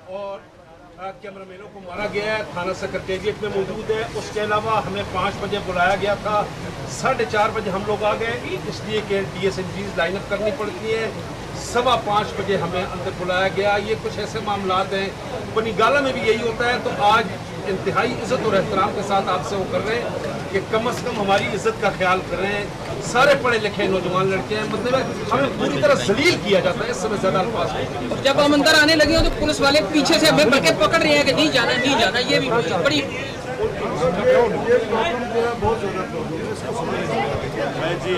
اور कैमरा मैनों को मारा गया है, थाना सेक्रेटेरिएट में मौजूद है। उसके अलावा हमें 5 बजे बुलाया गया था, 4:30 बजे हम लोग आ गए, इसलिए कि DSNGs लाइन अप करनी पड़ती है। 5:15 बजे हमें अंदर बुलाया गया। ये कुछ ऐसे मामलात हैं, पनीगाला में भी यही होता है। तो आज इंतहाई इज़्ज़त और एहतराम के साथ आपसे वो कर रहे हैं कि कम अज़ कम हमारी इज़्ज़त का ख्याल कर रहे हैं। सारे पढ़े लिखे नौजवान लड़के हैं, मतलब हमें पूरी तरह जलील किया जाता है। इस समय ज़्यादा अल्फाज नहीं। जब हम अंदर आने लगे हो तो पुलिस वाले पीछे से हमें बल्कि पकड़ रहे हैं कि नहीं जाना नहीं जाना। ये भी बड़ी मैं जी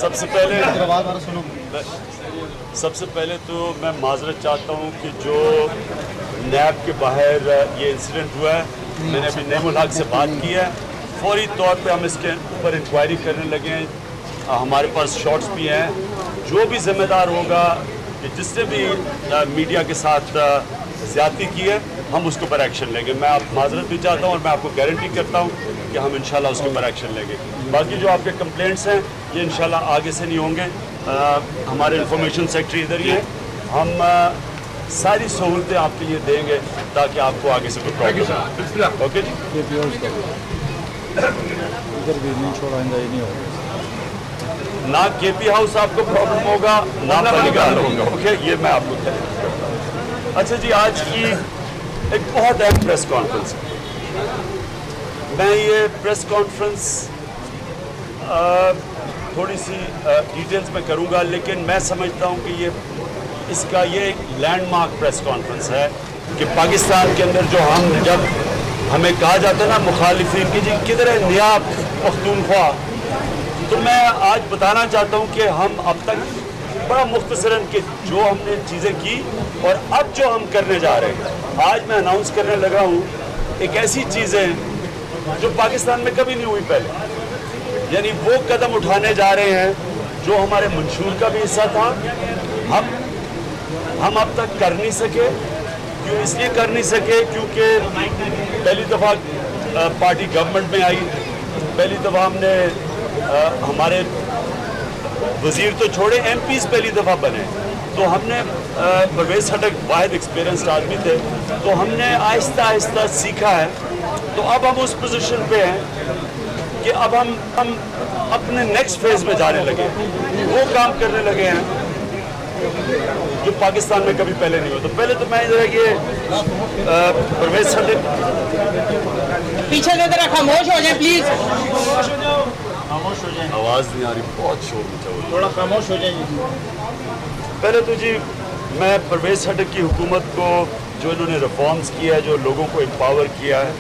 सबसे पहले तो मैं माजरत चाहता हूँ कि जो नैब के बाहर ये इंसिडेंट हुआ है, मैंने अभी नईमुल हक से बात की है। फौरी तौर पे हम इसके ऊपर इंक्वायरी करने लगे हैं। हमारे पास शॉट्स भी हैं। जो भी जिम्मेदार होगा कि जिसने भी मीडिया के साथ ज़्यादती की है, हम उसके ऊपर एक्शन लेंगे। मैं आप माजरत भी चाहता हूँ और मैं आपको गारंटी करता हूँ कि हम इंशाल्लाह उसके ऊपर एक्शन लेंगे। बाकी जो आपके कंप्लेंट्स हैं ये इंशाल्लाह आगे से नहीं होंगे। हमारे इंफॉर्मेशन सेक्रेटरी इधर ही हैं। हम सारी सहूलतें आपके लिए देंगे ताकि आपको आगे से कोई प्रॉब्लम। ओके जी, इधर भी नहीं छोड़ाएंगे, ये नहीं होगा। ना KP हाउस आपको प्रॉब्लम होगा ना पनीगाला होगा। ओके, ये मैं आपको कहूँ। अच्छा जी, आज की एक बहुत अहम प्रेस कॉन्फ्रेंस है। मैं ये प्रेस कॉन्फ्रेंस थोड़ी सी डिटेल्स में करूँगा, लेकिन मैं समझता हूँ कि ये एक लैंडमार्क प्रेस कॉन्फ्रेंस है कि पाकिस्तान के अंदर जो जब हमें कहा जाता है ना मुखालिफिन की जी किधर है नया पख्तूनख्वा, तो मैं आज बताना चाहता हूँ कि हम अब तक बड़ा मुख्तसरन कि जो हमने चीज़ें की और अब जो हम करने जा रहे हैं, आज मैं अनाउंस करने लगा हूँ एक ऐसी चीज़ें जो पाकिस्तान में कभी नहीं हुई पहले। यानी वो कदम उठाने जा रहे हैं जो हमारे मंशूर का भी हिस्सा था। हम अब तक कर नहीं सके। क्यों इसलिए कर नहीं सके क्योंकि पहली दफ़ा पार्टी गवर्नमेंट में आई, पहली दफ़ा हमने हमारे वज़ीर तो छोड़े MPs पहली दफ़ा बने, तो हमने परवेज़ खटक वाहिद एक्सपीरियंस्ड आदमी थे, तो हमने आहिस्ता आहिस्ता सीखा है। तो अब हम उस पोजीशन पे हैं कि अब हम अपने नेक्स्ट फेज़ में जाने लगे, वो काम करने लगे हैं जो पाकिस्तान में कभी पहले नहीं हुआ। तो पहले तो मैं इधर ये परवेज़ खटक पीछे से जरा खामोश हो जाए प्लीज। खामोश हो जाए, आवाज़ नहीं आ रही, बहुत शोर मचा हुआ। थोड़ा खामोश हो जाइए। पहले तो जी मैं परवेज़ खटक की हुकूमत को जो इन्होंने रिफॉर्म्स किया है, जो लोगों को एम्पावर किया है,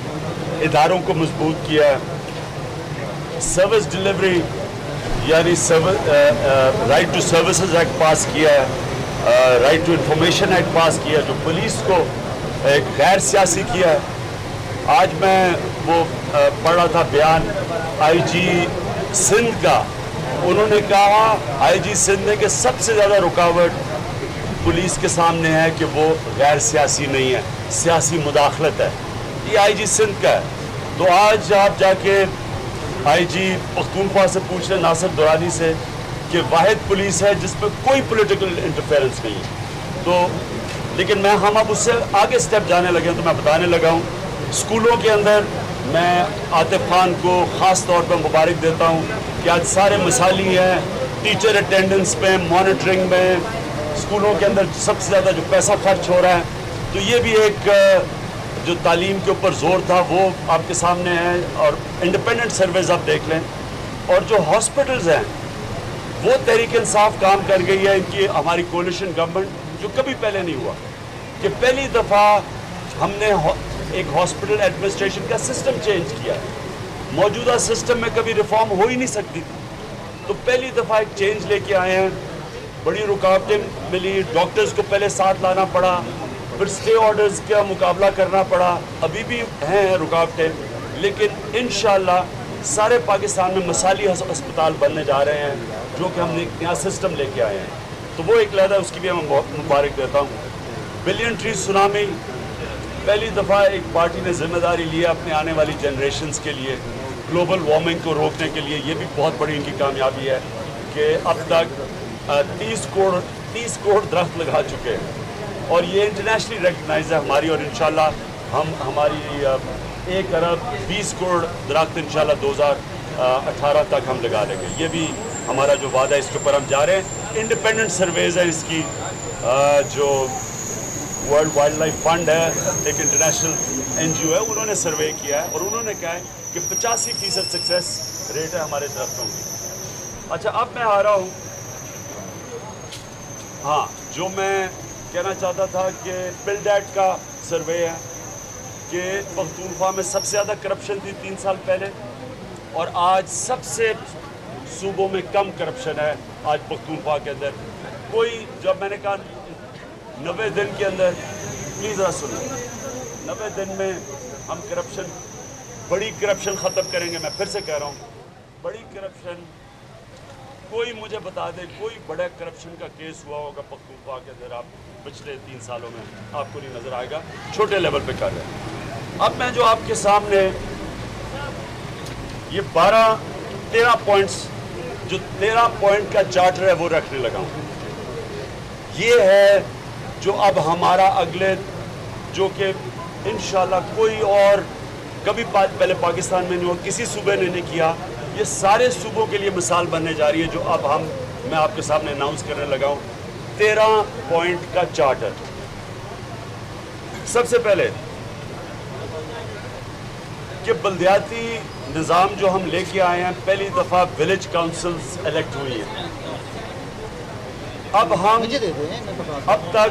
इदारों को मजबूत किया है, सर्विस डिलीवरी यानी right to services act pass किया है, right to information act pass किया, जो पुलिस को गैर सियासी किया है। आज मैं वो पढ़ रहा था बयान IG सिंध का, उन्होंने कहा IG सिंध ने कि सबसे ज़्यादा रुकावट पुलिस के सामने है कि वो गैर सियासी नहीं है, सियासी मुदाखलत है। ये IG सिंध का है। तो आज आप जाके IG पख्तूनख्वा से पूछ रहे नासिर दुरानी से कि वाहिद पुलिस है जिसमें कोई पॉलिटिकल इंटरफेरेंस नहीं है। तो लेकिन हम अब उससे आगे स्टेप जाने लगे हैं। तो मैं बताने लगा हूँ स्कूलों के अंदर मैं आतिफ खान को ख़ास तौर पर मुबारक देता हूँ कि आज सारे मिसाली हैं टीचर अटेंडेंस पे, मॉनिटरिंग में, स्कूलों के अंदर सबसे ज़्यादा जो पैसा खर्च हो रहा है। तो ये भी एक जो तालीम के ऊपर ज़ोर था वो आपके सामने है। और इंडिपेंडेंट सर्वेज आप देख लें। और जो हॉस्पिटल्स हैं वो तहरीक इंसाफ काम कर गई है, इनकी हमारी कोलिशन गवर्नमेंट, जो कभी पहले नहीं हुआ कि पहली दफ़ा हमने एक हॉस्पिटल एडमिनिस्ट्रेशन का सिस्टम चेंज किया है। मौजूदा सिस्टम में कभी रिफॉर्म हो ही नहीं सकती थी, तो पहली दफ़ा एक चेंज लेके आए हैं। बड़ी रुकावटें मिली, डॉक्टर्स को पहले साथ लाना पड़ा, फिर स्टे ऑर्डर्स का मुकाबला करना पड़ा, अभी भी हैं रुकावटें, लेकिन इंशाअल्लाह सारे पाकिस्तान में मिसाली अस्पताल बनने जा रहे हैं जो कि हमने नया सिस्टम लेके आए हैं। तो वो एक लहदा, उसकी भी मैं बहुत मुबारक देता हूँ। बिलियन ट्री सुनामी, पहली दफ़ा एक पार्टी ने जिम्मेदारी ली है अपने आने वाली जनरेशन्स के लिए, ग्लोबल वार्मिंग को रोकने के लिए। ये भी बहुत बड़ी इनकी कामयाबी है कि अब तक 30 करोड़ दरख्त लगा चुके हैं। اور یہ انٹرنیشنلی ریکگنائز ہے ہماری، اور انشاءاللہ ہم ہماری 1 ارب 20 کروڑ درخت انشاءاللہ 2018 تک ہم لگا لیں گے. یہ بھی ہمارا جو وعدہ ہے، اس کے اوپر ہم جا رہے ہیں. انڈیپینڈنٹ سرویز ہے اس کی، جو ورلڈ وائلڈ لائف فنڈ ہے، ایک انٹرنیشنل NGO ہے، انہوں نے سروے کیا ہے اور انہوں نے کہا ہے کہ 85% سکسیس ریٹ ہے ہمارے درختوں کی. اچھا اب میں آ رہا ہوں، ہاں جو میں کہنا چاہتا تھا کہ پلڈیٹ کا سروے ہے کہ پختونخوا میں سب سے زیادہ کرپشن تھی 3 سال پہلے، اور آج سب سے صوبوں میں کم کرپشن ہے آج پختونخوا کے اندر. کوئی جب میں نے کہا 90 دن کے اندر، پلیز ذرا سنیں، 90 دن میں ہم کرپشن، بڑی کرپشن ختم کریں گے. میں پھر سے کہہ رہا ہوں بڑی کرپشن، کوئی مجھے بتا دے کوئی بڑا کرپشن کا کیس ہوا ہوگا پختونخوا کے اندر آپ پچھلے 3 سالوں میں، آپ کو نہیں نظر آئے گا. چھوٹے لیول پہ کر رہے ہیں. اب میں جو آپ کے سامنے یہ 13 پوائنٹس، جو 13 پوائنٹ کا چارٹر ہے وہ رکھنے لگا ہوں. یہ ہے جو اب ہمارا اگلے، جو کہ انشاءاللہ کوئی اور کبھی پہلے پاکستان میں نہیں ہوا، کسی صوبے نے نہیں کیا. یہ سارے صوبوں کے لیے مثال بننے جا رہی ہے جو اب میں آپ کے سامنے اناؤنس کرنے لگا ہوں. 13 پوائنٹ کا چارٹر. سب سے پہلے کہ بلدیاتی نظام جو ہم لے کے آئے ہیں، پہلی دفعہ ولیج کاؤنسلز الیکٹ ہوئی ہیں. اب ہم اب تک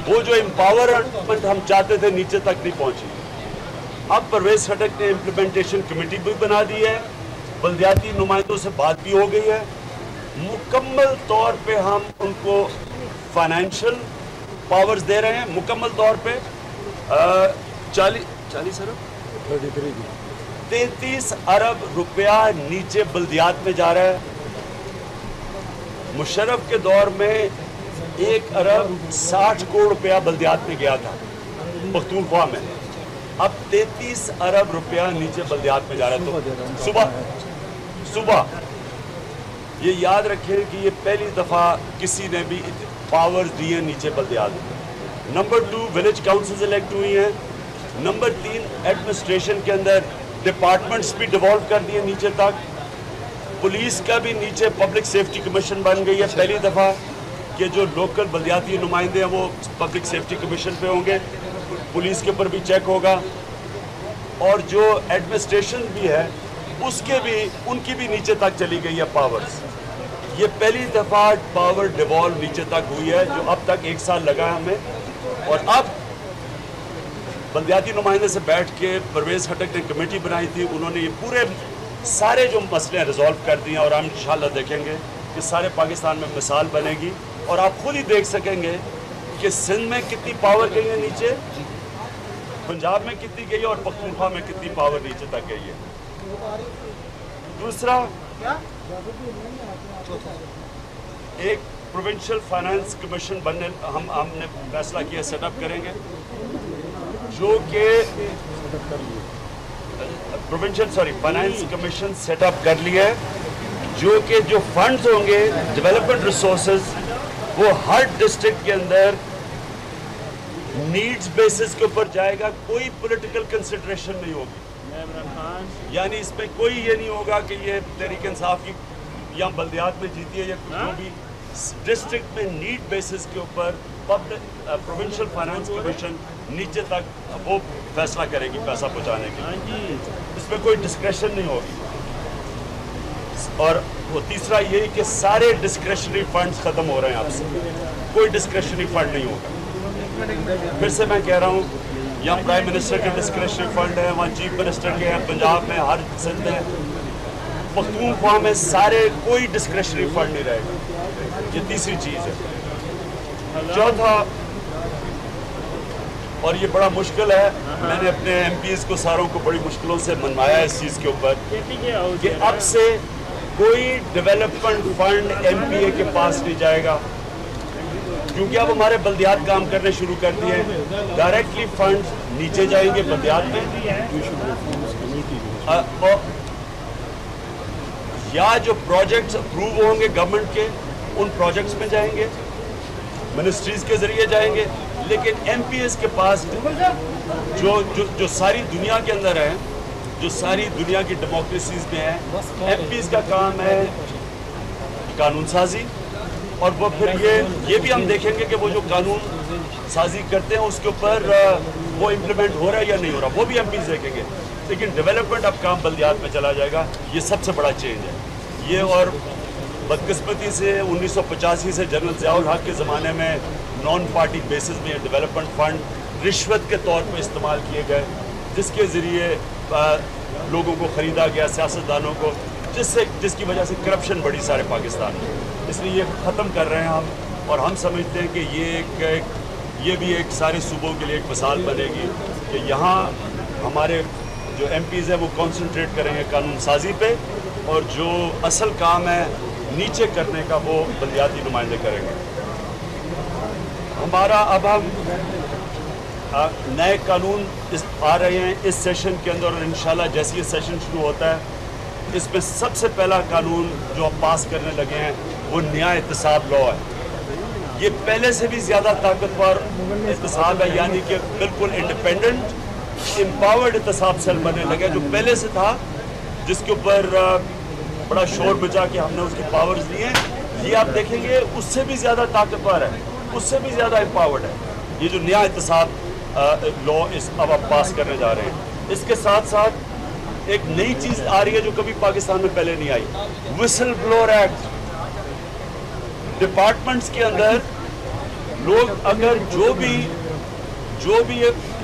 وہ جو امپاورمنٹ ہم چاہتے تھے نیچے تک نہیں پہنچی. اب پرویز خٹک نے امپلیمنٹیشن کمیٹی بھی بنا دی ہے، بلدیاتی نمائندوں سے بات بھی ہو گئی ہے. مکمل طور پہ ہم ان کو فائنینشل پاورز دے رہے ہیں، مکمل طور پہ 40 ارب 33 ارب روپیہ نیچے بلدیات میں جا رہا ہے. مشرف کے دور میں 1 ارب 60 کروڑ روپیہ بلدیات میں گیا تھا پختونخوا میں. اب 33 ارب روپیہ نیچے بلدیات میں جا رہا ہے. تو صبح یہ یاد رکھیں کہ یہ پہلی دفعہ کسی نے بھی پاور دی ہیں نیچے بلدیات میں. نمبر 2 ولیج کاؤنسلز الیکٹ ہوئی ہیں. نمبر 3 ایڈمنسٹریشن کے اندر ڈپارٹمنٹس بھی ڈیوالو کر دیے نیچے تک. پولیس کا بھی نیچے پبلک سیفٹی کمیشن بن گئی ہے پہلی دفعہ کہ جو لوکل بلدیاتی نمائندے ہیں وہ پبلک سیفٹی کمیشن پہ ہوں گے. پولیس کے اوپر بھی چیک ہوگا، اور جو ایڈمنسٹریشن بھی ہے اس کے بھی، ان کی بھی نیچے تک چلی گئی ہے پاورز. یہ پہلی دفعہ پاور ڈیوالو نیچے تک ہوئی ہے جو اب تک 1 سال لگا ہے ہمیں. اور اب بلدیاتی نمائندے سے بیٹھ کے پرویز خٹک نے کمیٹی بنائی تھی، انہوں نے یہ پورے سارے جو مسئلے ریزالو کر دیے ہیں، اور ہم انشاءاللہ دیکھیں گے کہ سارے پاکستان میں مثال بنے گی. اور آپ خود ہی دیکھ سکیں گے کہ سندھ میں کتنی پاور گئی ہے نیچے، پنجاب میں کتنی گئی ہے، اور پختونخوا میں کتنی پاور نیچے تک گئی ہے. دوسرا، ایک پروونشل فائنانس کمیشن بننے ہم نے فیصلہ کیا سیٹ اپ کریں گے، جو کہ فائنانس کمیشن سیٹ اپ کر لیا ہے، جو کہ جو فنڈز ہوں گے ڈیولپمنٹ ریسورسز وہ ہر ڈسٹرکٹ کے اندر نیڈز بیسس کے اوپر جائے گا. کوئی پولیٹیکل کنسیڈریشن نہیں ہوگی، یعنی اس میں کوئی یہ نہیں ہوگا کہ یہ تحریک انصاف کی یا بلدیات میں جیتی ہے یا جو بھی. ڈسٹرکٹ میں نیڈ بیسس کے اوپر پروونشل فائنانس کمیشن نیچے تک وہ فیصلہ کرے گی پیسہ پہنچانے کے، اس میں کوئی ڈسکریشن نہیں ہوگی. اور وہ تیسرا یہ کہ سارے ڈسکریشنری فنڈز ختم ہو رہے ہیں، آپ سے کوئی ڈسکریشنری فنڈ نہیں ہوگا. پھر سے میں کہہ رہا ہوں، یہاں پرائم منسٹر کے ڈسکریشنری فنڈ ہے، وہاں چیف منسٹر کے ہیں، پنجاب میں، ہر سندھ میں، پختونخوا میں سارے کوئی ڈسکریشنری فنڈ نہیں رہے گا. یہ تیسری چیز ہے. چوتھا، اور یہ بڑا مشکل ہے، میں نے اپنے MPs کو ساروں کو بڑی مشکلوں سے منوایا ہے اس چیز کے اوپر کہ اب سے کوئی ڈیولپمنٹ فنڈ MPA کے پاس نہیں جائے گا، کیونکہ اب ہمارے بلدیات کام کرنے شروع کر دیے. ڈائریکٹلی فنڈ نیچے جائیں گے بلدیات میں، یا جو پروجیکٹس اپروو ہوں گے گورنمنٹ کے ان پروجیکٹس میں جائیں گے، मिनिस्ट्रीज़ के ज़रिए जाएंगे, लेकिन MPs के पास जो सारी दुनिया के अंदर है, जो सारी दुनिया की डेमोक्रेसीज़ में है, MPs का काम है कानून साजी, और वो फिर ये भी हम देखेंगे कि वो जो कानून साजी करते हैं उसके ऊपर वो इम्प्लीमेंट हो रहा है या नहीं हो रहा, वो भी MPs देखेंगे। लेकिन डेवलपमेंट अब काम बल्दियात में चला जाएगा, ये सबसे बड़ा चेंज है ये। और बदकिस्मती से 1985 से जनरल ज़ियाउल हक के ज़माने में नॉन पार्टी बेसिस में डेवलपमेंट फंड रिश्वत के तौर पर इस्तेमाल किए गए, जिसके ज़रिए लोगों को ख़रीदा गया, सियासतदानों को, जिसकी वजह से करप्शन बढ़ी सारे पाकिस्तान में। इसलिए ये ख़त्म कर रहे हैं हम, और हम समझते हैं कि ये भी एक सारे सूबों के लिए एक मिसाल बनेगी कि यहाँ हमारे जो MPs हैं वो कॉन्सनट्रेट करेंगे कानून साजी पे, और जो असल काम है नीचे करने का वो बल्दियाती नुमाइंदे करेंगे। हमारा अब हम नए कानून आ रहे हैं इस सेशन के अंदर, और इंशाल्लाह जैसे ये सेशन शुरू होता है इसमें सबसे पहला कानून जो अब पास करने लगे हैं वो न्याय एहतसाब लॉ है। ये पहले से भी ज़्यादा ताकतवर एहतसाब है, यानी कि बिल्कुल इंडिपेंडेंट एम्पावर्ड एहतसाब सेल बनने लगे, जो पहले से था जिसके ऊपर बड़ा शोर बचा कि हमने उसकी पावर्स दी हैं। ये आप देखेंगे उससे भी ज़्यादा ताकतवर है, उससे भी ज़्यादा एम्पावर्ड है ये जो न्याय एहतसाब लॉ अब आप पास करने जा रहे हैं। इसके साथ साथ एक नई चीज़ आ रही है जो कभी पाकिस्तान में पहले नहीं आई, विसल ब्लोअर एक्ट। डिपार्टमेंट्स के अंदर लोग अगर जो भी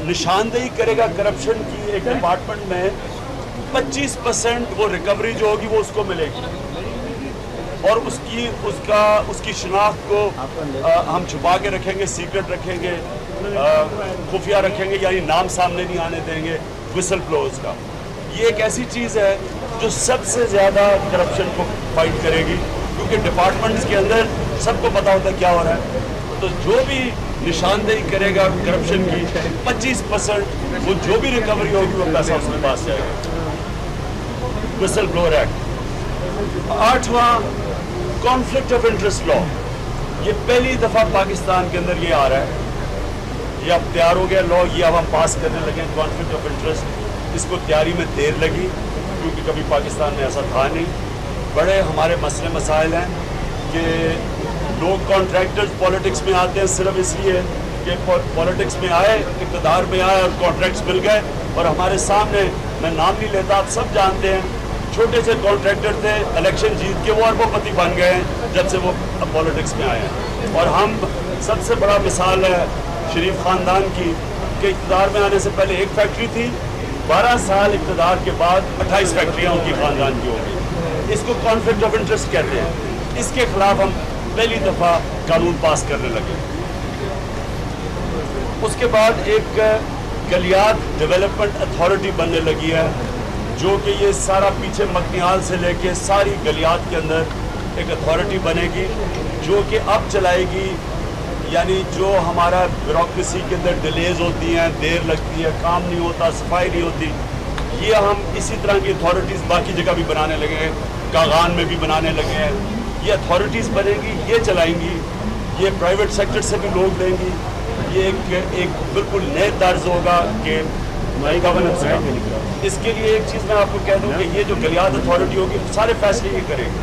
निशानदेही करेगा करप्शन की एक डिपार्टमेंट में, 25% वो रिकवरी जो होगी वो उसको मिलेगी, और उसकी शिनाख्त को हम छुपा के रखेंगे, सीक्रेट रखेंगे, खुफिया रखेंगे, यानी नाम सामने नहीं आने देंगे विसल ब्लोअर्स का। ये एक ऐसी चीज़ है जो सबसे ज़्यादा करप्शन को फाइट करेगी, क्योंकि डिपार्टमेंट्स के अंदर सबको पता होता है क्या हो रहा है। तो जो भी निशानदेही करेगा करप्शन की, 25% वो जो भी रिकवरी होगी वो पैसा उसके पास जाएगा। Whistle blower act. 8वां कॉन्फ्लिक्ट ऑफ इंटरेस्ट लॉ, ये पहली दफ़ा पाकिस्तान के अंदर ये आ रहा है, ये अब तैयार हो गया लॉ, ये अब हम पास करने लगे हैं कॉन्फ्लिक्ट ऑफ इंटरेस्ट। इसको तैयारी में देर लगी क्योंकि कभी पाकिस्तान में ऐसा था नहीं। बड़े हमारे मसले मसाइल हैं कि लोग कॉन्ट्रैक्टर्स पॉलिटिक्स में आते हैं सिर्फ इसलिए कि पॉलिटिक्स में आए, इक़्तिदार में आए और कॉन्ट्रैक्ट्स मिल गए, और हमारे सामने, मैं नाम नहीं लेता, आप सब जानते हैं, छोटे से कॉन्ट्रैक्टर थे, इलेक्शन जीत के वो अरबोपति बन गए हैं जब से वो पॉलिटिक्स में आए हैं। और हम सबसे बड़ा मिसाल है शरीफ ख़ानदान की कि इक़्तिदार में आने से पहले एक फैक्ट्री थी, 12 साल इक़्तिदार के बाद 28 फैक्ट्रियाँ उनकी ख़ानदान की होंगी। इसको कॉन्फ्लिक्ट ऑफ इंटरेस्ट कहते हैं। इसके खिलाफ हम पहली दफ़ा कानून पास करने लगे। उसके बाद एक गलियात डेवलपमेंट अथॉरिटी बनने लगी है, जो कि ये सारा पीछे मकनियाल से लेके सारी गलियात के अंदर एक अथॉरिटी बनेगी जो कि अब चलाएगी, यानी जो हमारा ब्यूरोक्रेसी के अंदर डिलेज होती हैं, देर लगती है, काम नहीं होता, सफाई नहीं होती, ये हम इसी तरह की अथॉरिटीज़ बाकी जगह भी बनाने लगे हैं, कागान में भी बनाने लगे हैं। ये अथॉरिटीज़ बनेगी, ये चलाएंगी, ये प्राइवेट सेक्टर से भी लोग लेंगी। ये एक बिल्कुल नए तर्ज होगा कि गवर्नेंस का। इसके लिए एक चीज़ मैं आपको कह दूँ कि ये जो गलियात अथॉरिटी होगी सारे फैसले ये करेगी,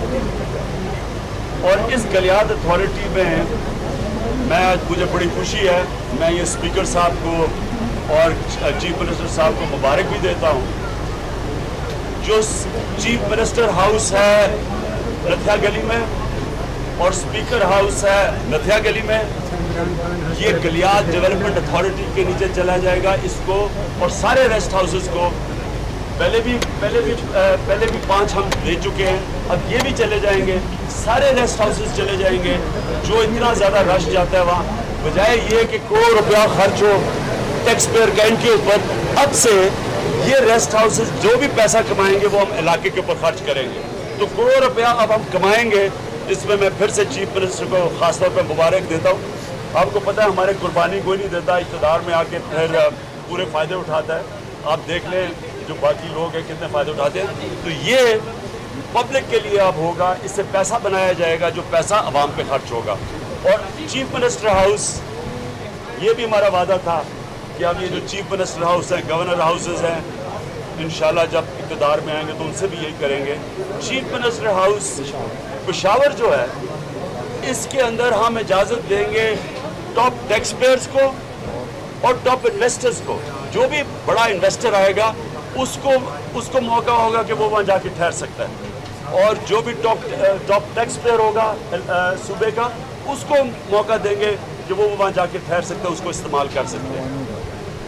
और इस गलियात अथॉरिटी में मुझे बड़ी खुशी है, मैं ये स्पीकर साहब को और चीफ मिनिस्टर साहब को मुबारक भी देता हूँ। जो चीफ मिनिस्टर हाउस है नथिया गली में और स्पीकर हाउस है नथिया गली में, ये गलियात डेवलपमेंट अथॉरिटी के नीचे चला जाएगा इसको, और सारे रेस्ट हाउसेस को पहले भी 5 हम दे चुके हैं, अब ये भी चले जाएंगे, सारे रेस्ट हाउसेस चले जाएंगे। जो इतना ज़्यादा रश जाता है वहाँ, बजाय ये कि करोड़ रुपया खर्च हो टैक्स पेयर का इनके ऊपर, अब से ये रेस्ट हाउसेस जो भी पैसा कमाएंगे वो हम इलाके के ऊपर खर्च करेंगे। तो करोड़ रुपया अब हम कमाएंगे, जिसमें मैं फिर से चीफ मिनिस्टर को ख़ासतौर पर मुबारक देता हूँ। आपको पता है हमारे कुर्बानी कोई नहीं देता, इक़्तिदार में आके फिर पूरे फ़ायदे उठाता है। आप देख लें जो बाकी लोग हैं कितने फ़ायदे उठाते हैं। तो ये पब्लिक के लिए अब होगा, इससे पैसा बनाया जाएगा, जो पैसा आवाम पे खर्च होगा। اور چیف منسٹر ہاؤس، یہ بھی ہمارا وعدہ تھا کہ ہم یہ جو چیف منسٹر ہاؤس ہیں، گورنر ہاؤسز ہیں، انشاءاللہ جب اقتدار میں آئیں گے تو ان سے بھی یہی کریں گے. چیف منسٹر ہاؤس پشاور جو ہے، اس کے اندر ہم اجازت دیں گے ٹاپ ٹیکس پیئرز کو اور ٹاپ انویسٹرز کو. جو بھی بڑا انویسٹر آئے گا اس کو موقع ہوگا کہ وہ وہاں جا کے ٹھہر سکتا ہے، اور جو بھی ٹاپ ٹیکس پیئر ہوگا صوبے کا، اس کو موقع دیں گے کہ وہ وہاں جا کے ٹھہر سکتے ہیں، اس کو استعمال کر سکتے ہیں،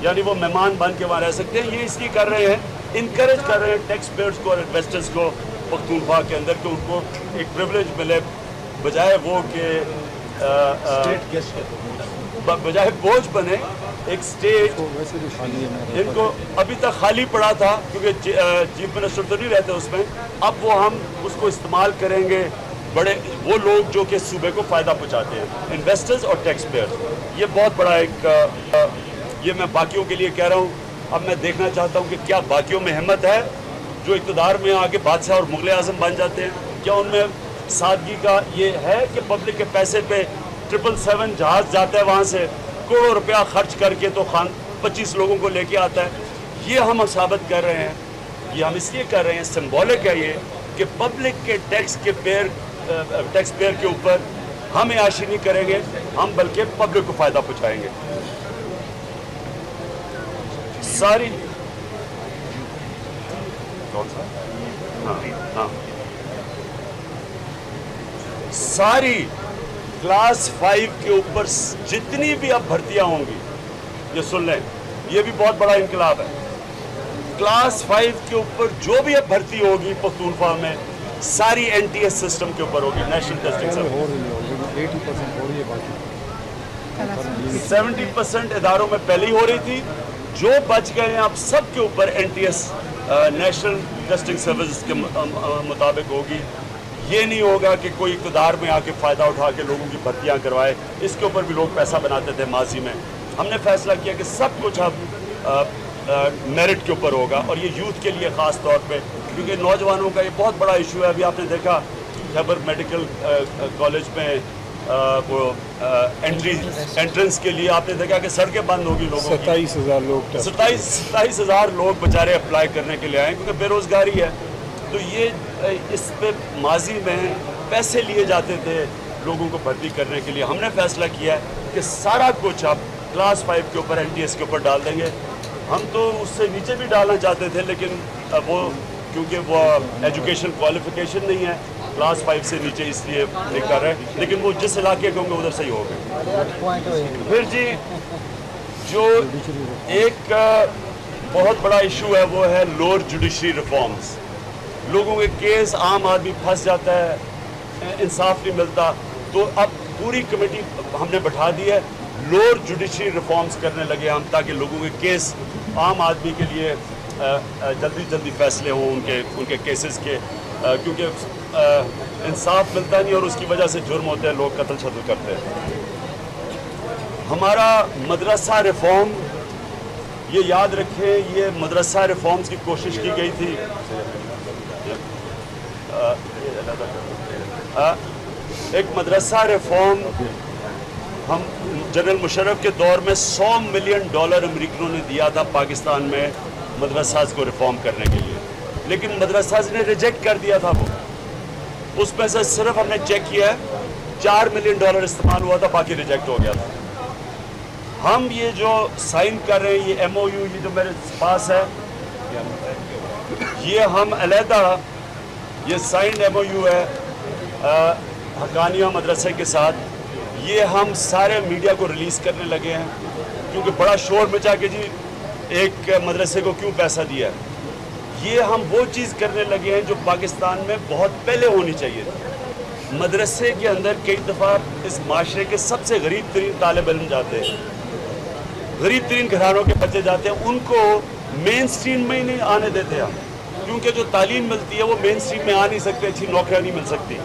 یعنی وہ مہمان بن کے وہاں رہ سکتے ہیں. یہ اس لیے کر رہے ہیں، انکریج کر رہے ہیں ٹیکس پیئرز کو اور انویسٹرز کو پختونخوا کے اندر کہ ان کو ایک پریولیج ملے، بجائے وہ کہ بجائے بوجھ بنے ایک اسٹیٹ. ان کو ابھی تک خالی پڑا تھا کیونکہ چیف منسٹر تو نہیں رہتے اس میں. اب وہ ہم اس کو استعمال کریں گے بڑے وہ لوگ جو کہ صوبے کو فائدہ پہنچاتے ہیں، انویسٹرز اور ٹیکس پیئرز. یہ بہت بڑا ایک یہ میں باقیوں کے لیے کہہ رہا ہوں. اب میں دیکھنا چاہتا ہوں کہ کیا باقیوں میں ہمت ہے جو اقتدار میں آ کے بادشاہ اور مغل اعظم بن جاتے ہیں. کیا ان میں سادگی کا یہ ہے کہ پبلک کے پیسے پہ 777 جہاز جاتا ہے وہاں سے کروڑوں روپیہ خرچ کر کے تو 25 لوگوں کو لے کے آتا ہے. یہ ہم ثابت کر رہے ہیں، یہ ہم اس لیے کر رہے ہیں، سمبولک ہے یہ کہ پبلک کے ٹیکس پیئر کے اوپر ہم عیاشی نہیں کریں گے، ہم بلکہ پبلک کو فائدہ پہنچائیں گے. ساری کلاس 5 کے اوپر جتنی بھی اب بھرتیاں ہوں گی، یہ سن لیں، یہ بھی بہت بڑا انقلاب ہے. کلاس 5 کے اوپر جو بھی اب بھرتی ہوگی پختونخوا میں، ساری این ٹی ایس سسٹم کے اوپر ہوگی، نیشنل ٹیسٹنگ سروس. 70% اداروں میں پہلے ہی ہو رہی تھی، جو بچ گئے ہیں اب سب کے اوپر N T S national testing service کے مطابق ہوگی. یہ نہیں ہوگا کہ کوئی اقتدار میں آ کے فائدہ اٹھا کے لوگوں کی بھرتیاں کروائے. اس کے اوپر بھی لوگ پیسہ بناتے تھے ماضی میں. ہم نے فیصلہ کیا کہ سب کچھ اب میرٹ کے اوپر ہوگا، اور یہ یوتھ کے لیے خاص طور پہ، کیونکہ نوجوانوں کا یہ بہت بڑا ایشو ہے. ابھی آپ نے دیکھا خیبر میڈیکل کالج میں وہ انٹرنس کے لیے آپ نے دیکھا کہ سڑکیں بند ہوگی لوگوں کی. 27,000 لوگ 27,000 لوگ بیچارے اپلائی کرنے کے لیے آئے کیونکہ بے روزگاری ہے. تو یہ اس پہ ماضی میں پیسے لیے جاتے تھے لوگوں کو بھرتی کرنے کے لیے. ہم نے فیصلہ کیا ہے کہ سارا کچھ اب کلاس 5 کے اوپر این ٹی ایس کے اوپر ڈال دیں گے. ہم تو اس سے نیچے بھی ڈالنا چاہتے تھے، لیکن وہ کیونکہ وہ ایجوکیشن کوالیفیکیشن نہیں ہے کلاس 5 سے نیچے، اس لیے نہیں کر رہے. لیکن وہ جس علاقے کے ہوں گے ادھر سے ہی ہوگا. پھر جی جو ایک بہت بڑا ایشو ہے وہ ہے لوور جوڈیشری ریفارمز. لوگوں کے کیس عام آدمی پھنس جاتا ہے، انصاف نہیں ملتا. تو اب پوری کمیٹی ہم نے بٹھا دی ہے، لوور جوڈیشری ریفارمز کرنے لگے ہم، تاکہ لوگوں کے کیس عام آدمی کے لیے جلدی فیصلے ہوں ان کے کیسز کے، کیونکہ انصاف ملتا نہیں اور اس کی وجہ سے جرم ہوتے ہیں، لوگ قتل شتل کرتے ہیں. ہمارا مدرسہ ریفارم، یہ یاد رکھیں، یہ مدرسہ ریفارمز کی کوشش کی گئی تھی. ایک مدرسہ ریفارم ہم جنرل مشرف کے دور میں $100 ملین امریکنوں نے دیا تھا پاکستان میں مدرساز کو ریفارم کرنے کے لیے، لیکن مدرساز نے ریجیکٹ کر دیا تھا. وہ اس میں سے صرف ہم نے چیک کیا ہے $4 ملین استعمال ہوا تھا، باقی ریجیکٹ ہو گیا تھا. ہم یہ جو سائن کر رہے ہیں، یہ ایم او یو، یہ جو میرے پاس ہے، یہ ہم علیحدہ یہ سائنڈ ایم او یو ہے حقانیہ مدرسے کے ساتھ. یہ ہم سارے میڈیا کو ریلیز کرنے لگے ہیں کیونکہ بڑا شور مچا کہ جی ایک مدرسے کو کیوں پیسہ دیا ہے. یہ ہم وہ چیز کرنے لگے ہیں جو پاکستان میں بہت پہلے ہونی چاہیے تھی. مدرسے کے اندر کئی دفعہ اس معاشرے کے سب سے غریب ترین طالب علم جاتے ہیں، غریب ترین گھرانوں کے بچے جاتے ہیں، ان کو مین سٹریم میں ہی نہیں آنے دیتے ہم، کیونکہ جو تعلیم ملتی ہے وہ مین سٹریم میں آ نہیں سکتے، اچھی نوکریاں نہیں مل سکتی.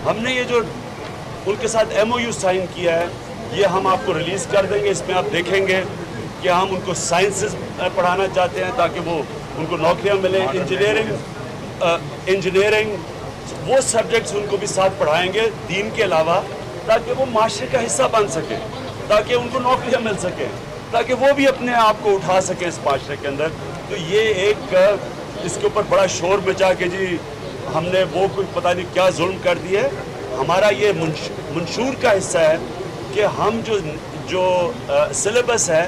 ہم نے یہ جو ان کے ساتھ ایم او یو سائن کیا ہے، یہ ہم آپ کو ریلیز کر دیں گے. اس میں آپ دیکھیں گے کہ ہم ان کو سائنسز پڑھانا چاہتے ہیں تاکہ وہ ان کو نوکریاں ملیں. انجینئرنگ وہ سبجیکٹس ان کو بھی ساتھ پڑھائیں گے دین کے علاوہ. ताकि वो माशरे का हिस्सा बन सकें, ताकि उनको नौकरियां मिल सकें, ताकि वो भी अपने आप को उठा सकें इस माशरे के अंदर। तो ये एक इसके ऊपर बड़ा शोर मचा के जी हमने वो कोई पता नहीं क्या जुल्म कर दिया है। हमारा ये मंशूर का हिस्सा है कि हम जो सिलेबस है,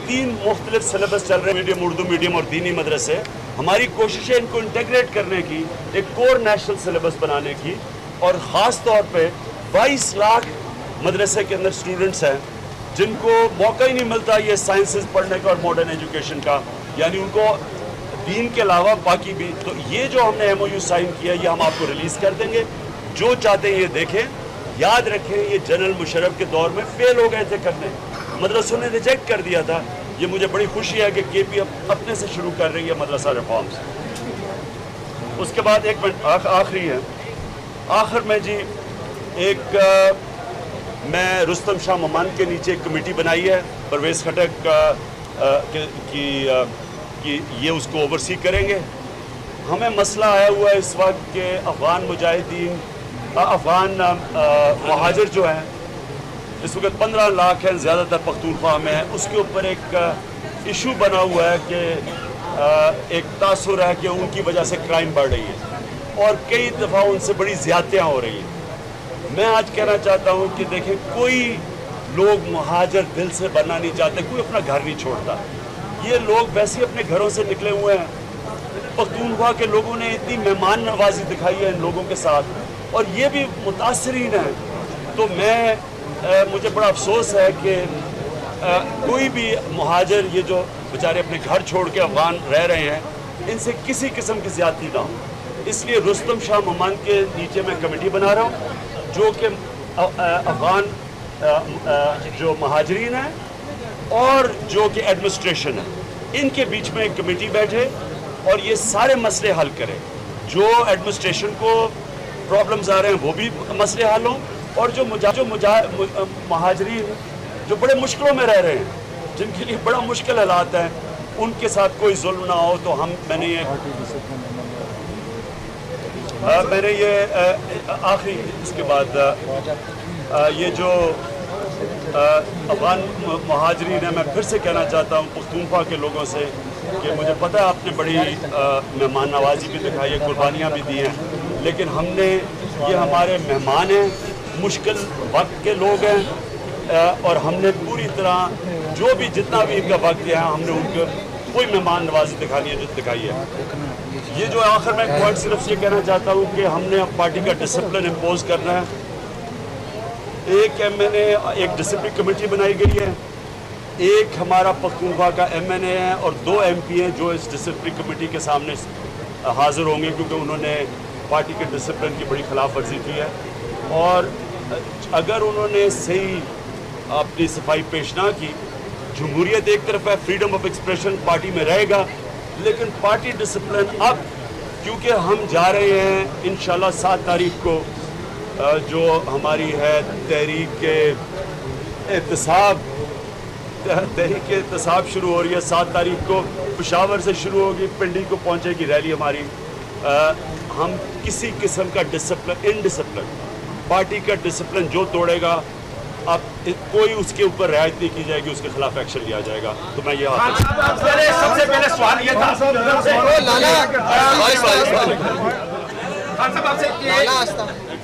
3 मुख्तलिफ सिलेबस चल रहे हैं, मीडियम, उर्दू मीडियम और दीनी मदरसे। हमारी कोशिश है इनको इंटीग्रेट करने की, एक कोर नेशनल सिलेबस बनाने की, और ख़ास तौर पे 22 लाख मदरसे के अंदर स्टूडेंट्स हैं जिनको मौका ही नहीं मिलता ये साइंसेस पढ़ने का और मॉडर्न एजुकेशन का, यानी उनको दीन के अलावा बाकी भी। तो ये जो हमने MOU साइन किया ये हम आपको रिलीज़ कर देंगे, जो चाहते हैं ये देखें। याद रखें ये जनरल मुशर्रफ के दौर में फेल हो गए थे करने, मदरसों ने रिजेक्ट कर दिया था। ये मुझे बड़ी खुशी है कि KP अपने से शुरू कर रही है मदरसा रिफॉर्म्स। उसके बाद एक मिनट आखिरी है, आखिर में जी एक मैं रुस्तम शाह ममान के नीचे एक कमेटी बनाई है, परवेज़ खटक कि ये उसको ओवरसी करेंगे। हमें मसला आया हुआ है इस वक्त के अफ़गान मुजाहिदीन, अफ़गान महाजिर जो हैं इस वक्त 15 लाख हैं, ज़्यादातर पख्तूनख्वा में है। उसके ऊपर एक इशू बना हुआ है कि एक तासुर है कि उनकी वजह से क्राइम बढ़ रही है और कई दफ़ा उनसे बड़ी ज़्यादतियाँ हो रही हैं। मैं आज कहना चाहता हूँ कि देखें, कोई लोग महाजिर दिल से बनना नहीं चाहते, कोई अपना घर नहीं छोड़ता। ये लोग वैसे ही अपने घरों से निकले हुए हैं। पख्तूनख्वा के लोगों ने इतनी मेहमान नवाजी दिखाई है इन लोगों के साथ, और ये भी मुतासरीन हैं। तो मुझे बड़ा अफसोस है कि कोई भी मुहाजिर, ये जो बेचारे अपने घर छोड़ के अफ़गान रह रहे हैं, इनसे किसी किस्म की ज़्यादती ना हो। इसलिए रुस्तम शाह ममान के नीचे मैं कमेटी बना रहा हूँ जो कि अफ़गान जो महाजरीन हैं और जो कि एडमिनिस्ट्रेशन है, इनके बीच में एक कमेटी बैठे और ये सारे मसले हल करें। जो एडमिनिस्ट्रेशन को प्रॉब्लम्स आ रहे हैं वो भी मसले हल हों, और जो महाजरीन जो बड़े मुश्किलों में रह रहे हैं, जिनके लिए बड़ा मुश्किल हालात हैं, उनके साथ कोई जुल्म ना हो। तो मैंने ये आखिरी, इसके बाद ये जो अफ़गान महाजरीन है, मैं फिर से कहना चाहता हूँ पख्तूनख्वा के लोगों से कि मुझे पता है आपने बड़ी मेहमान नवाजी भी दिखाई है, कुर्बानियाँ भी दी हैं, लेकिन ये हमारे मेहमान हैं, मुश्किल वक्त के लोग हैं, और हमने पूरी तरह जो भी जितना भी इनका वक्त दिया है, हमने उनको कोई मेहमान नवाजी दिखाई है। ये जो आखिर में पॉइंट सिर्फ ये कहना चाहता हूँ कि हमने अब पार्टी का डिसिप्लिन इम्पोज करना है। एक MNA, एक डिसिप्लिन कमेटी बनाई गई है, एक हमारा पख्तूनख्वा का MNA है, और 2 MP हैं जो इस डिसिप्लिन कमेटी के सामने हाजिर होंगे, क्योंकि उन्होंने पार्टी के डिसिप्लिन की बड़ी खिलाफ वर्जी की है। और अगर उन्होंने सही अपनी सफाई पेश ना की, जमहूरियत एक तरफ है, फ्रीडम ऑफ एक्सप्रेशन पार्टी में रहेगा, लेकिन पार्टी डिसिप्लिन अब, क्योंकि हम जा रहे हैं इंशाल्लाह 7 तारीख को जो हमारी है तहरीक एहतसाब शुरू हो रही है। 7 तारीख को पेशावर से शुरू होगी, पिंडी को पहुंचेगी रैली हमारी। हम किसी किस्म का इनडिसिप्लिन, पार्टी का डिसिप्लिन जो तोड़ेगा, अब कोई उसके ऊपर रियायत नहीं की जाएगी, उसके खिलाफ एक्शन लिया जाएगा। तो मैं ये सबसे पहले सवाल ये था खान साहब आपसे कि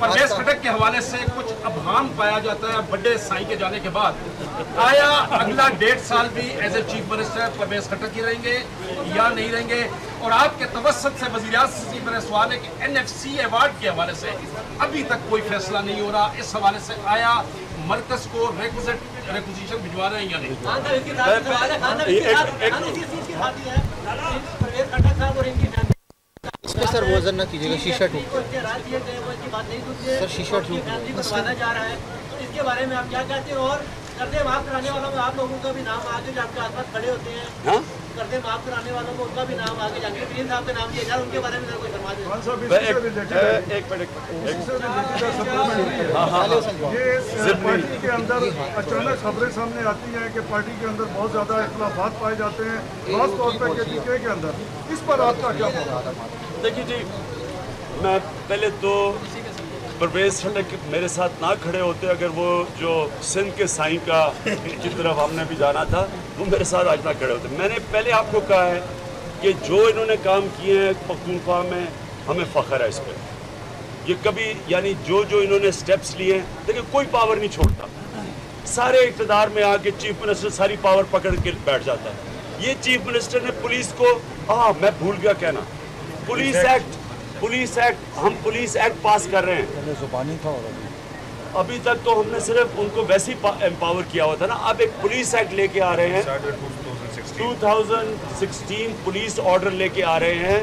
परवेज़ खटक के हवाले से कुछ अबहाम पाया जाता है बड़े साईं के जाने के बाद, आया अगला 1.5 साल भी as a chief minister Pervez Khattak ही रहेंगे या नहीं रहेंगे? और आपके तवस्सुत से वज़ीर-ए-आज़म से मेरा सवाल है कि NFC अवार्ड के हवाले से अभी तक कोई फैसला नहीं हो रहा। इस हवाले से आया मरकज को रिक्विजिशन भिजवा रहे हैं या नहीं? इस पे सर वजन ना कीजिएगा, शीशा टूट सर, शीशा टूट जा रहा है, इसके बारे में आप क्या कहते हैं? और कर्जे माफ कराने वालों में आप लोगों का भी नाम आगे जो आपके आसपास खड़े होते हैं, कर्जे माफ कराने वालों में उनका भी नाम आगे जाके प्रिंस साहब का नाम दिया जाए, उनके बारे में कोई फरमा दें। ये पार्टी के अंदर अचानक खबरें सामने आती हैं कि पार्टी के अंदर बहुत ज़्यादा इख्तिलाफात पाए जाते हैं, खास तौर पर KPK के अंदर, इस पर आपका क्या फरमा? देखिए जी, मैं पहले तो परवेज सल्लक मेरे साथ ना खड़े होते, अगर वो जो सिंध के साईं का की तरफ हमने भी जाना था, वो मेरे साथ आज ना खड़े होते। मैंने पहले आपको कहा है कि जो इन्होंने काम किए हैं पख्तूनख्वा में, हमें फ़ख्र है इस पर। ये कभी यानी जो इन्होंने स्टेप्स लिए हैं, देखिए कोई पावर नहीं छोड़ता, सारे इक़्तिदार में आके चीफ मिनिस्टर सारी पावर पकड़ के बैठ जाता है। ये चीफ मिनिस्टर ने पुलिस को, मैं भूल गया कहना, पुलिस एक्ट, हम पुलिस एक्ट पास कर रहे हैं। जुबानी था और अभी तक तो हमने सिर्फ उनको वैसे ही एम्पावर किया हुआ था ना, अब एक पुलिस एक्ट लेके आ रहे हैं, 2016 पुलिस ऑर्डर लेके आ रहे हैं।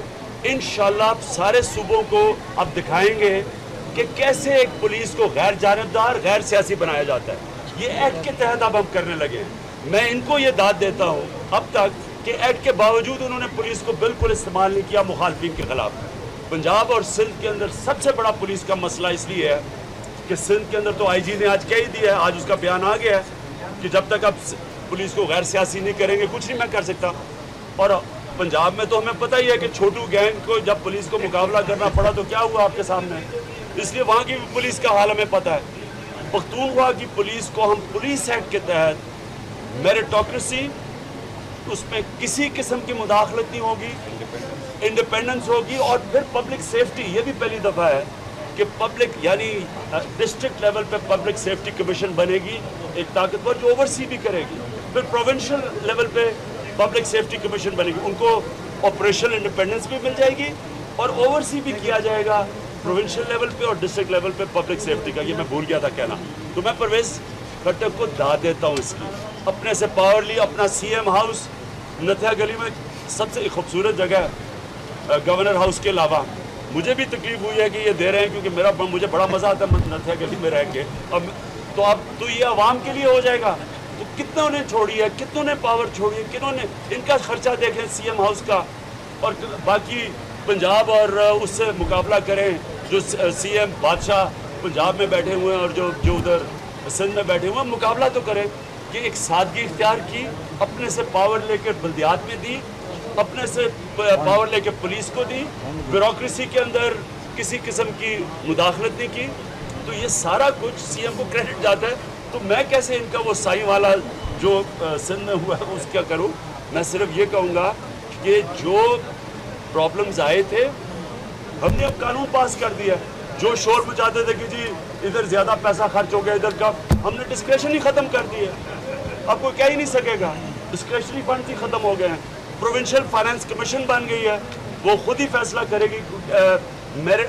इंशाल्लाह सारे सूबों को अब दिखाएंगे कि कैसे एक पुलिस को गैर जानिबदार, गैर सियासी बनाया जाता है। ये एक्ट के तहत अब हम करने लगे हैं। मैं इनको ये दाद देता हूँ अब तक कि एक्ट के बावजूद उन्होंने पुलिस को बिल्कुल इस्तेमाल नहीं किया मुखालफिन के खिलाफ। पंजाब और सिंध के अंदर सबसे बड़ा पुलिस का मसला इसलिए है कि सिंध के अंदर तो आईजी ने आज कह ही दिया है, आज उसका बयान आ गया है कि जब तक आप पुलिस को गैर सियासी नहीं करेंगे कुछ नहीं मैं कर सकता। और पंजाब में तो हमें पता ही है कि छोटू गैंग को जब पुलिस को मुकाबला करना पड़ा तो क्या हुआ आपके सामने, इसलिए वहाँ की पुलिस का हाल हमें पता है। पख्तूनख्वा की पुलिस को हम पुलिस एक्ट के तहत मेरिटोक्रेसी, उसमें किसी किस्म की मुदाखलत नहीं होगी, इंडिपेंडेंस होगी, और फिर पब्लिक सेफ्टी, ये भी पहली दफ़ा है कि पब्लिक यानी डिस्ट्रिक्ट लेवल पे पब्लिक सेफ्टी कमीशन बनेगी, एक ताकतवर जो ओवरसी भी करेगी। फिर प्रोविंशियल लेवल पे पब्लिक सेफ्टी कमीशन बनेगी, उनको ऑपरेशनल इंडिपेंडेंस भी मिल जाएगी और ओवरसी भी किया जाएगा प्रोविंशियल लेवल पे और डिस्ट्रिक्ट लेवल पे पब्लिक सेफ्टी का। ये मैं भूल गया था कहना। तो मैं परवेज खट्टक को दाद देता हूँ इसकी, अपने से पावर ली। अपना CM हाउस नथिया गली में सबसे खूबसूरत जगह है, गवर्नर हाउस के अलावा। मुझे भी तकलीफ हुई है कि ये दे रहे हैं क्योंकि मुझे बड़ा मज़ा आता है नथिया गली में रह के। अब तो ये आवाम के लिए हो जाएगा। तो कितनों ने छोड़ी है, कितनों ने पावर छोड़ी है, कितनों ने, इनका खर्चा देखें CM हाउस का, और बाकी पंजाब और उससे मुकाबला करें जो CM बादशाह पंजाब में बैठे हुए हैं और जो उधर सिंध में बैठे हुए हैं, मुकाबला तो करें। कि एक सादगी इख्तियार की, अपने से पावर लेकर बल्दियात में दी, अपने से पावर लेकर पुलिस को दी, ब्यूरोक्रेसी के अंदर किसी किस्म की मुदाखलत नहीं की। तो ये सारा कुछ CM को क्रेडिट जाता है। तो मैं कैसे इनका वो साई वाला जो सिंध में हुआ है उसका करूँ। मैं सिर्फ ये कहूँगा कि जो प्रॉब्लम्स आए थे हमने अब कानून पास कर दिया। जो शोर मचाते थे कि जी इधर ज़्यादा पैसा खर्च हो गया, इधर का, हमने डिस्क्रेशन ही ख़त्म कर दिया। अब कोई कह ही नहीं सकेगा, डिस्क्रेशनरी फंड ही ख़त्म हो गए हैं। प्रोविंशियल फाइनेंस कमीशन बन गई है, वो खुद ही फैसला करेगी मेरे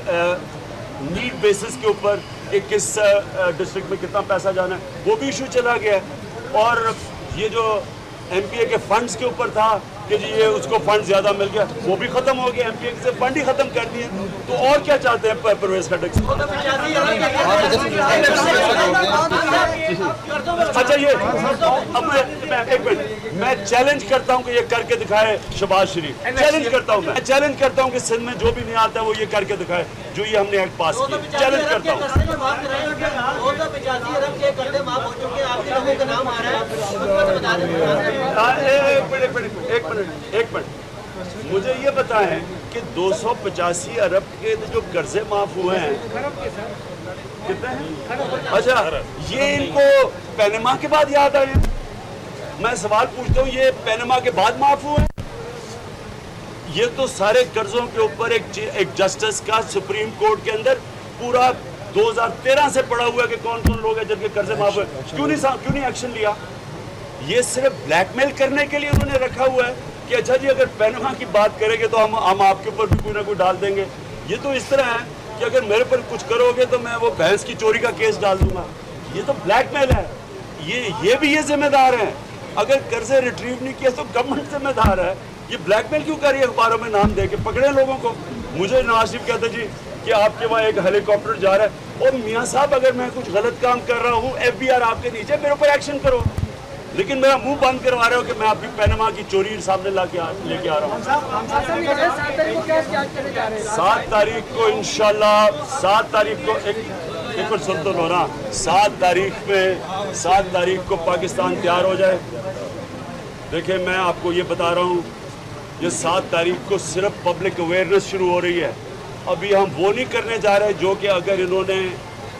नीड बेसिस के ऊपर कि किस डिस्ट्रिक्ट में कितना पैसा जाना है, वो भी इशू चला गया। और ये जो MPA के फंड्स के ऊपर था कि जी ये उसको फंड ज़्यादा मिल गया, वो भी ख़त्म हो गया। MPA से फंड ही ख़त्म कर दिए। तो और क्या चाहते हैं परवेज खट्टक से? अच्छा ये अब एक मिनट, मैं चैलेंज करता हूँ कि ये करके दिखाए शहबाज शरीफ। चैलेंज करता हूँ, मैं चैलेंज करता हूँ कि सिंध में जो भी नहीं आता है वो ये करके दिखाए जो ये हमने एक्ट पास किया। चैलेंज करता हूँ। एक मिनट मुझे ये बताएं कि 285 अरब के जो कर्जे माफ हुए हैं कितने हैं? अच्छा, ये इनको पैनमा के बाद याद आए? मैं सवाल पूछता हूँ, ये पैनमा के बाद माफ हुए? ये तो सारे कर्जों के ऊपर एक जस्टिस का सुप्रीम कोर्ट के अंदर पूरा 2013 से पड़ा हुआ है कि कौन कौन लोग हैं जिनके कर्जे माफ हुए। क्यों नहीं एक्शन लिया? ये सिर्फ ब्लैकमेल करने के लिए उन्होंने रखा हुआ है कि अच्छा जी अगर पैनमा की बात करेंगे तो हम आपके ऊपर भी कोई ना कोई डाल देंगे। ये तो इस तरह है कि अगर मेरे पर कुछ करोगे तो मैं वो भैंस की चोरी का केस डाल दूंगा। ये तो ब्लैकमेल है। ये भी ये जिम्मेदार हैं। अगर कर्जे रिट्रीव नहीं किया तो गवर्नमेंट जिम्मेदार है। ये ब्लैकमेल क्यों कर रही है? अखबारों में नाम दे के पकड़े लोगों को। मुझे नवाज शरीफ कहते जी कि आपके वहाँ एक हेलीकॉप्टर जा रहा है, और मियाँ साहब अगर मैं कुछ गलत काम कर रहा हूँ FBR आपके नीचे, मेरे ऊपर एक्शन करो। लेकिन मेरा मुंह बंद करवा रहे हो कि मैं आपकी पैनमा की चोरी सामने लेके आ रहा हूँ। 7 तारीख को इंशाल्लाह, 7 तारीख को एक बार सुन तो लो ना, 7 तारीख को पाकिस्तान तैयार हो जाए। देखिए मैं आपको ये बता रहा हूँ, ये 7 तारीख को सिर्फ पब्लिक अवेयरनेस शुरू हो रही है। अभी हम वो नहीं करने जा रहे जो कि अगर इन्होंने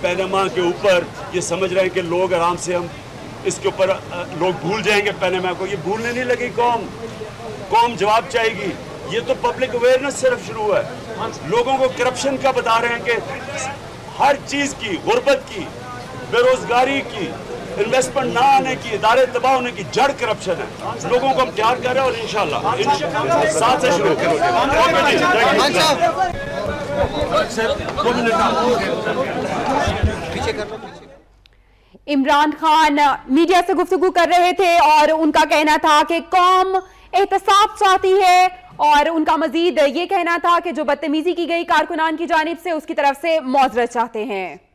पैनामा के ऊपर ये समझ रहे हैं कि लोग आराम से हम इसके ऊपर लोग भूल जाएंगे पैनामा को, ये भूलने नहीं लगी कौम जवाब चाहेगी। ये तो पब्लिक अवेयरनेस सिर्फ शुरू है, लोगों को करप्शन का बता रहे हैं कि हर चीज़ की, गुर्बत की, बेरोजगारी की, इन्वेस्टमेंट ना आने की, इदारे तबाह होने की जड़ करप्शन है। लोगों को हम तैयार कर रहे हैं और इंशाल्लाह साथ से शुरू इमरान खान मीडिया से गुफ्तगू कर रहे थे और उनका कहना था कि कौम एहतसाब चाहती है और उनका मजीद ये कहना था कि जो बदतमीजी की गई कारकुनान की जानिब से उसकी तरफ से मौजरत चाहते हैं।